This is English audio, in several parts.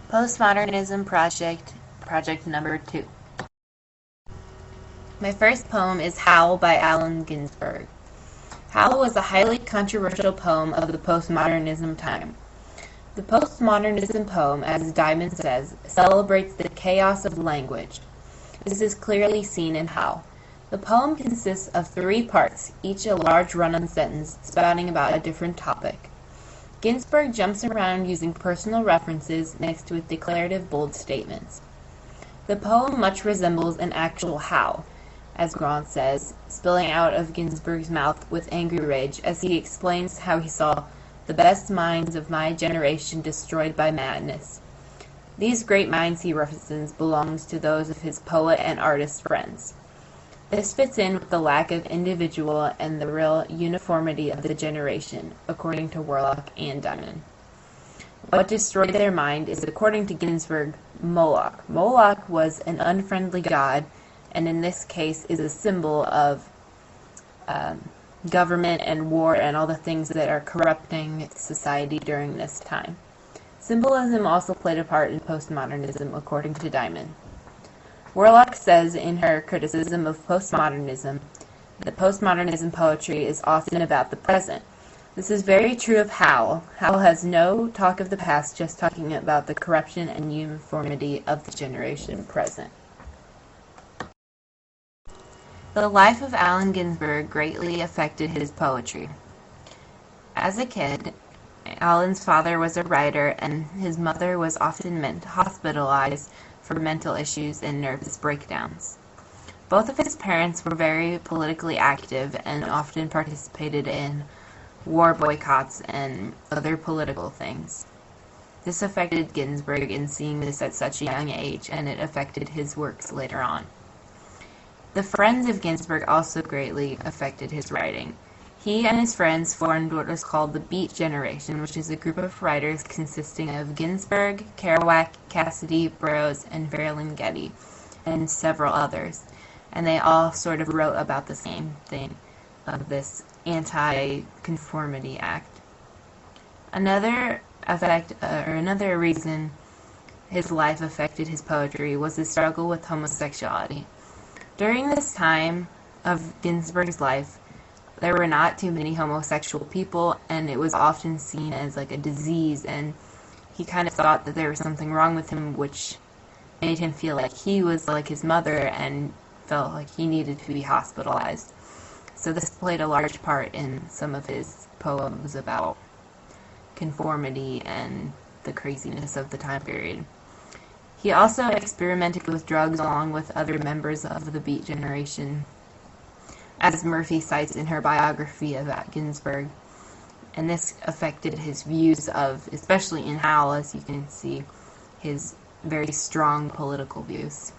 Postmodernism Project, Project number 2. My first poem is Howl by Allen Ginsberg. Howl was a highly controversial poem of the postmodernism time. The postmodernism poem, as Diamond says, celebrates the chaos of language. This is clearly seen in Howl. The poem consists of 3 parts, each a large run-on sentence spouting about a different topic. Ginsberg jumps around using personal references next with declarative bold statements. The poem much resembles an actual howl, as Grant says, spilling out of Ginsberg's mouth with angry rage as he explains how he saw the best minds of my generation destroyed by madness. These great minds he references belongs to those of his poet and artist friends. This fits in with the lack of individual and the real uniformity of the generation, according to Warlock and Diamond. What destroyed their mind is, according to Ginsberg, Moloch. Moloch was an unfriendly god, and in this case is a symbol of government and war and all the things that are corrupting society during this time. Symbolism also played a part in postmodernism, according to Diamond. Warlock says in her criticism of postmodernism that postmodernism poetry is often about the present. This is very true of Howl. Howl has no talk of the past, just talking about the corruption and uniformity of the generation present. The life of Allen Ginsberg greatly affected his poetry. As a kid, Allen's father was a writer, and his mother was often hospitalized for mental issues and nervous breakdowns. Both of his parents were very politically active and often participated in war boycotts and other political things. This affected Ginsberg in seeing this at such a young age, and it affected his works later on. The friends of Ginsberg also greatly affected his writing. He and his friends formed what was called the Beat Generation, which is a group of writers consisting of Ginsberg, Kerouac, Cassidy, Burroughs, and Verlin Getty, and several others. And they all sort of wrote about the same thing, of this anti-conformity act. Another reason his life affected his poetry was his struggle with homosexuality. During this time of Ginsberg's life, there were not too many homosexual people, and it was often seen as like a disease, and he kind of thought that there was something wrong with him, which made him feel like he was like his mother and felt like he needed to be hospitalized. So this played a large part in some of his poems about conformity and the craziness of the time period. He also experimented with drugs along with other members of the Beat Generation, as Murphy cites in her biography about Ginsberg, and this affected his views of, especially in Howl, as you can see, his very strong political views.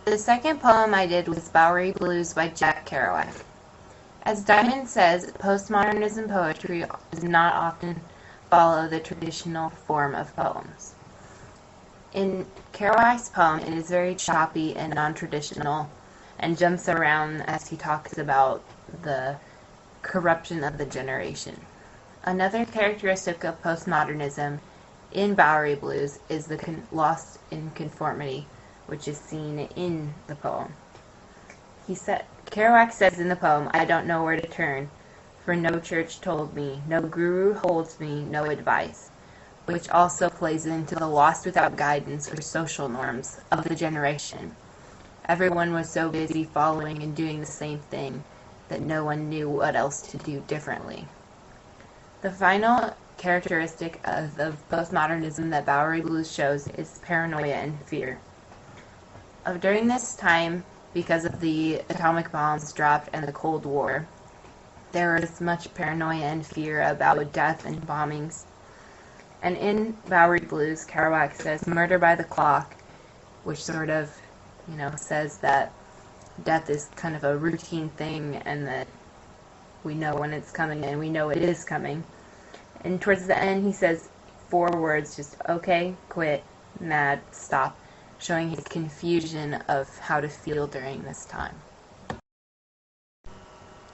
The second poem I did was Bowery Blues by Jack Kerouac. As Diamond says, postmodernism poetry does not often follow the traditional form of poems. In Kerouac's poem, it is very choppy and non-traditional, and jumps around as he talks about the corruption of the generation. Another characteristic of postmodernism in Bowery Blues is the loss in conformity, which is seen in the poem. Kerouac says in the poem, "I don't know where to turn, for no church told me, no guru holds me, no advice," which also plays into the lost without guidance or social norms of the generation. Everyone was so busy following and doing the same thing that no one knew what else to do differently. The final characteristic of postmodernism that Bowery Blues shows is paranoia and fear. During this time, because of the atomic bombs dropped and the Cold War, there was much paranoia and fear about death and bombings. And in Bowery Blues, Kerouac says, "Murder by the clock," which sort of, says that death is kind of a routine thing and that we know when it's coming and we know it is coming. And towards the end, he says 4 words, just okay, quit, mad, stop, showing his confusion of how to feel during this time.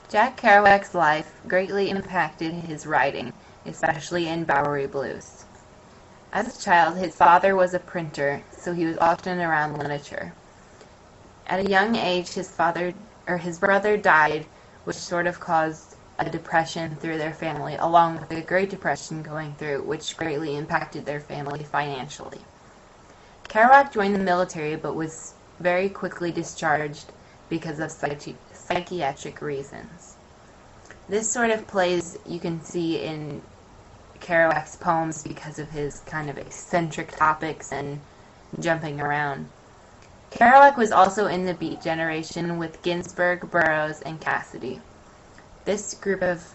Jack Kerouac's life greatly impacted his writing, especially in Bowery blues. As a child, his father was a printer, so he was often around literature. At a young age, his brother died, which sort of caused a depression through their family, along with the Great Depression going through, which greatly impacted their family financially. Kerouac joined the military, but was very quickly discharged because of psychiatric reasons. This sort of plays, you can see in Kerouac's poems because of his kind of eccentric topics and jumping around. Kerouac was also in the Beat generation with Ginsberg, Burroughs, and Cassidy. This group of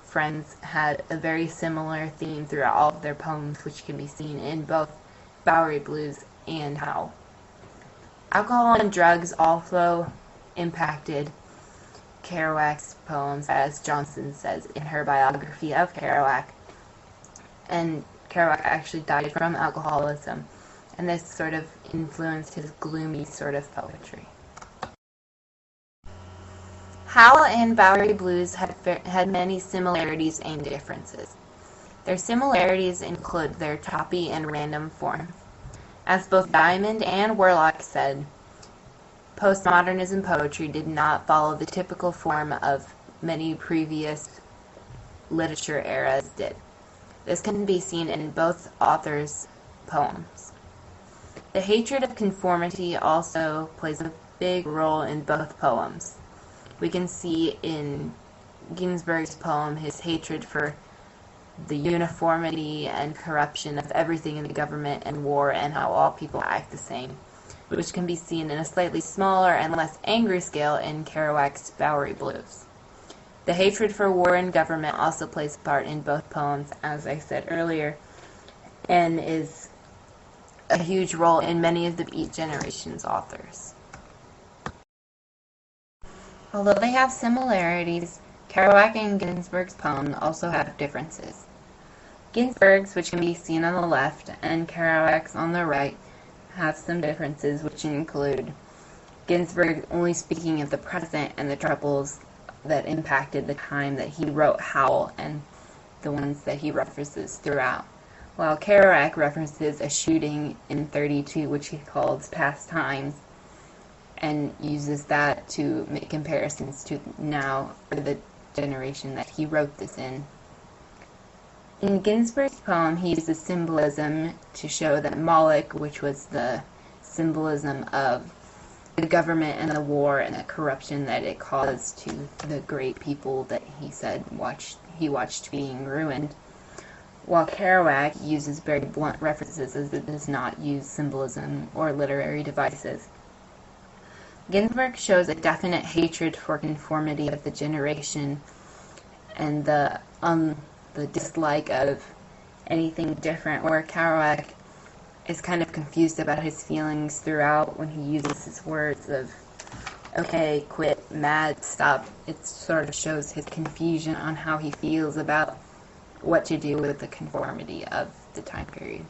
friends had a very similar theme throughout all of their poems, which can be seen in both Bowery Blues and Howl. Alcohol and drugs also impacted Kerouac's poems, as Johnson says in her biography of Kerouac. And Kerouac actually died from alcoholism, and this sort of influenced his gloomy sort of poetry. Howl and Bowery Blues had many similarities and differences. Their similarities include their choppy and random form. As both Diamond and Warlock said, postmodernism poetry did not follow the typical form of many previous literature eras did. This can be seen in both authors' poems. The hatred of conformity also plays a big role in both poems. We can see in Ginsberg's poem his hatred for the uniformity and corruption of everything in the government and war and how all people act the same, which can be seen in a slightly smaller and less angry scale in Kerouac's Bowery Blues. The hatred for war and government also plays a part in both poems, as I said earlier, and is a huge role in many of the Beat generation's authors. Although they have similarities, Kerouac and Ginsberg's poems also have differences. Ginsberg's, which can be seen on the left, and Kerouac's on the right, have some differences, which include Ginsberg only speaking of the present and the troubles that impacted the time that he wrote Howl and the ones that he references throughout, while Kerouac references a shooting in 1932, which he calls past times, and uses that to make comparisons to now, or the generation that he wrote this in. In Ginsberg's poem, he uses symbolism to show that Moloch, which was the symbolism of the government and the war and the corruption that it caused to the great people that he said he watched being ruined, while Kerouac uses very blunt references as it does not use symbolism or literary devices. Ginsberg shows a definite hatred for conformity of the generation and the dislike of anything different, where Kerouac is kind of confused about his feelings throughout when he uses his words of, okay, quit, mad, stop. It sort of shows his confusion on how he feels about what to do with the conformity of the time period.